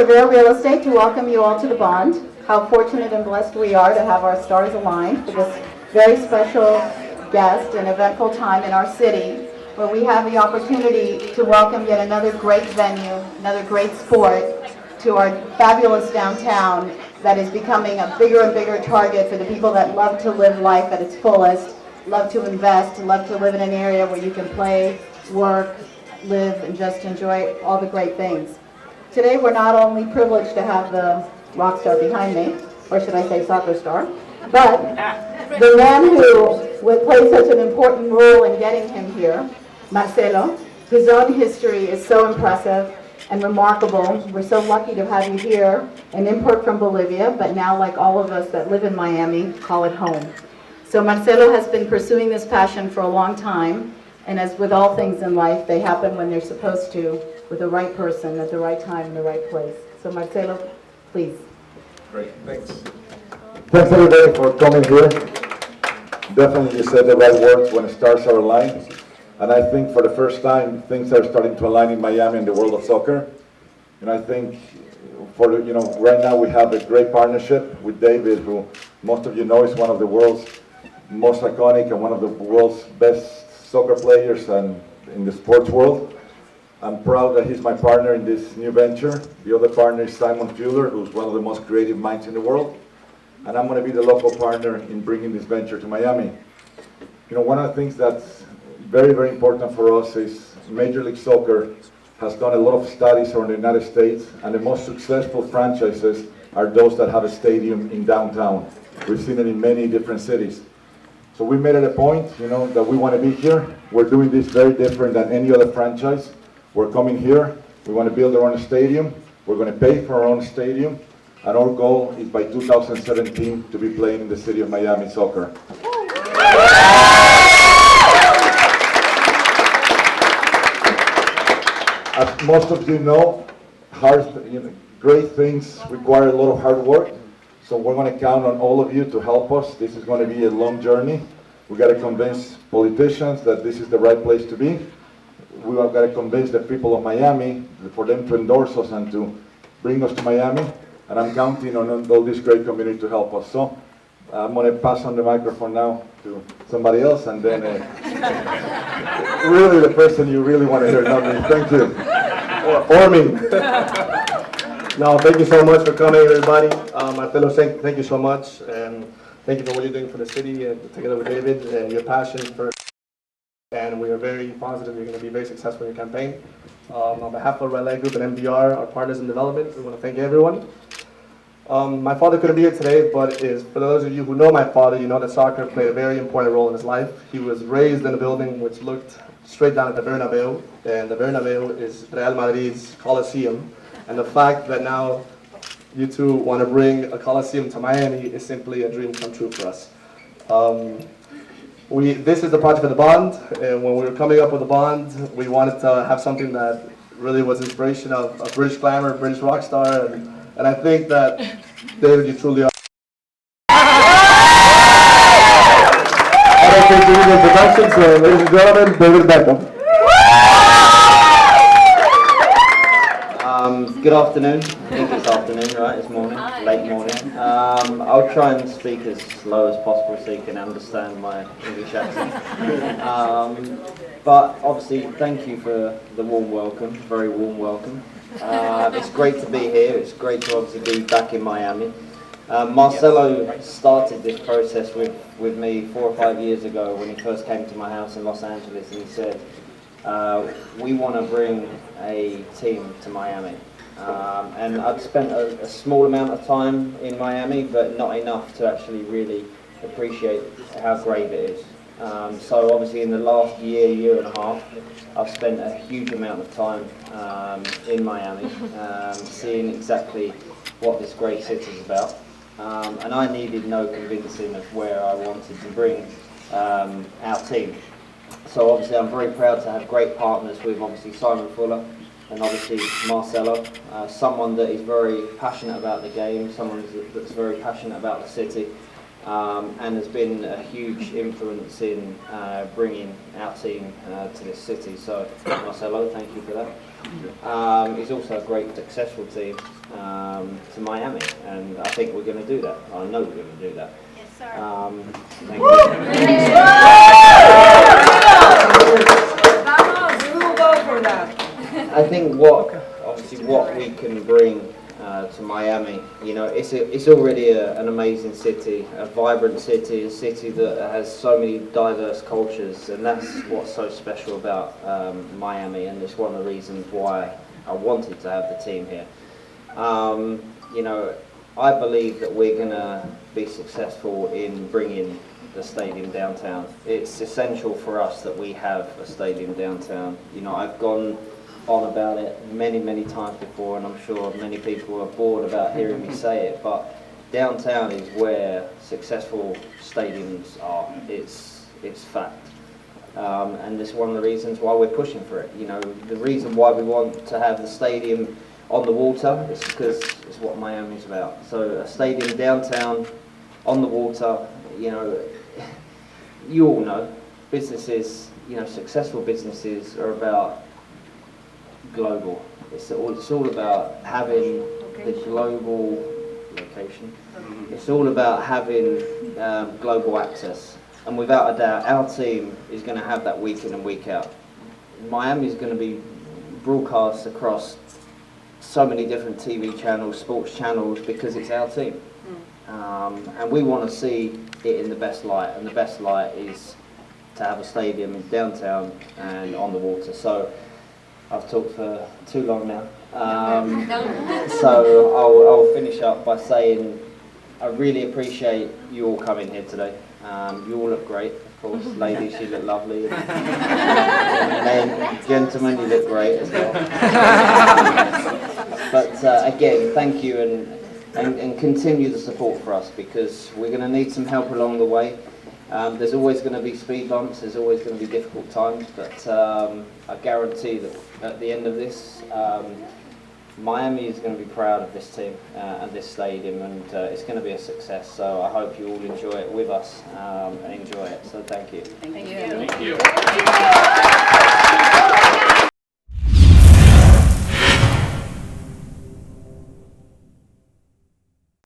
Revere Real Estate to welcome you all to the Bond. How fortunate and blessed we are to have our stars aligned for this very special guest and eventful time in our city, where we have the opportunity to welcome yet another great venue, another great sport to our fabulous downtown that is becoming a bigger and bigger target for the people that love to live life at its fullest, love to invest, love to live in an area where you can play, work, live, and just enjoy all the great things. Today we're not only privileged to have the rock star behind me, or should I say soccer star, but the man who would play such an important role in getting him here, Marcelo. His own history is so impressive and remarkable. We're so lucky to have you here, an import from Bolivia, but now, like all of us that live in Miami, call it home. So Marcelo has been pursuing this passion for a long time, and as with all things in life, they happen when they're supposed to, with the right person at the right time in the right place. So Marcelo, please. Great, thanks. Thanks everybody for coming here. Definitely you said the right words when stars are aligned. And I think for the first time, things are starting to align in Miami and the world of soccer. And I think right now we have a great partnership with David, who most of you know is one of the world's most iconic and one of the world's best soccer players and in the sports world. I'm proud that he's my partner in this new venture. The other partner is Simon Fuller, who's one of the most creative minds in the world. And I'm going to be the local partner in bringing this venture to Miami. One of the things that's very, very important for us is Major League Soccer has done a lot of studies around the United States, and the most successful franchises are those that have a stadium in downtown. We've seen it in many different cities. So we made it a point, that we want to be here. We're doing this very different than any other franchise. We're coming here. We want to build our own stadium. We're going to pay for our own stadium. And our goal is by 2017 to be playing in the city of Miami soccer. As most of you know, great things require a lot of hard work. So we're going to count on all of you to help us. This is going to be a long journey. We've got to convince politicians that this is the right place to be. We've got to convince the people of Miami for them to endorse us and to bring us to Miami. And I'm counting on all this great community to help us. So I'm going to pass on the microphone now to somebody else, and then really the person you really want to hear, not me. Thank you. Or me. No, thank you so much for coming, everybody. Marcelo, thank you so much, and thank you for what you're doing for the city, together with David, and your passion for. And we are very positive you're going to be very successful in your campaign. On behalf of Relay Group and MDR, our partners in development, we want to thank everyone. My father couldn't be here today, but for those of you who know my father, you know that soccer played a very important role in his life. He was raised in a building which looked straight down at the Bernabeu, and the Bernabeu is Real Madrid's Coliseum. And the fact that now you two want to bring a Coliseum to Miami is simply a dream come true for us. This is the project for the Bond, and when we were coming up with the Bond, we wanted to have something that really was inspiration of British glamour, British rock star, and I think that, David, you truly are. I don't think we need an introduction, so ladies and gentlemen, David Beckham. Good afternoon. I think it's afternoon, right? It's morning, late morning. I'll try and speak as slow as possible so you can understand my English accent. But obviously, thank you for the warm welcome, very warm welcome. It's great to be here. It's great to obviously be back in Miami. Marcelo started this process with me 4 or 5 years ago when he first came to my house in Los Angeles, and he said, we want to bring a team to Miami. And I'd spent a small amount of time in Miami, but not enough to actually really appreciate how great it is. So obviously in the last year and a half, I've spent a huge amount of time in Miami, seeing exactly what this great city is about. And I needed no convincing of where I wanted to bring our team. So obviously I'm very proud to have great partners with obviously Simon Fuller and obviously Marcelo, someone that is very passionate about the game, someone that's very passionate about the city, and has been a huge influence in bringing our team to this city. So Marcelo, thank you for that. He's also a great successful team, to Miami, and I think we're going to do that. I know we're going to do that. Yes, sir. Thank you. We will go for that. I think obviously what we can bring to Miami, you know, it's already an amazing city, a vibrant city, a city that has so many diverse cultures, and that's what's so special about Miami, and it's one of the reasons why I wanted to have the team here. You know, I believe that we're going to be successful in bringing the stadium downtown. It's essential for us that we have a stadium downtown. You know, I've gone on about it many, many times before, and I'm sure many people are bored about hearing me say it, but downtown is where successful stadiums are. It's fact. And it's one of the reasons why we're pushing for it. You know, the reason why we want to have the stadium on the water is because it's what Miami's about. So a stadium downtown, on the water, you know, you all know, businesses, you know, successful businesses are about global. It's all about having the global location. It's all about having global access. And without a doubt, our team is going to have that week in and week out. Miami is going to be broadcast across so many different TV channels, sports channels, because it's our team. And we want to see it in the best light, and the best light is to have a stadium in downtown and on the water. So I've talked for too long now. So I'll finish up by saying I really appreciate you all coming here today. You all look great, of course. Ladies, you look lovely. Men, gentlemen, you look great as well. But again, thank you, and continue the support for us, because we're going to need some help along the way. There's always going to be speed bumps, there's always going to be difficult times, but I guarantee that at the end of this, Miami is going to be proud of this team and this stadium, and it's going to be a success. So I hope you all enjoy it with us and enjoy it. So thank you. Thank you. Thank you.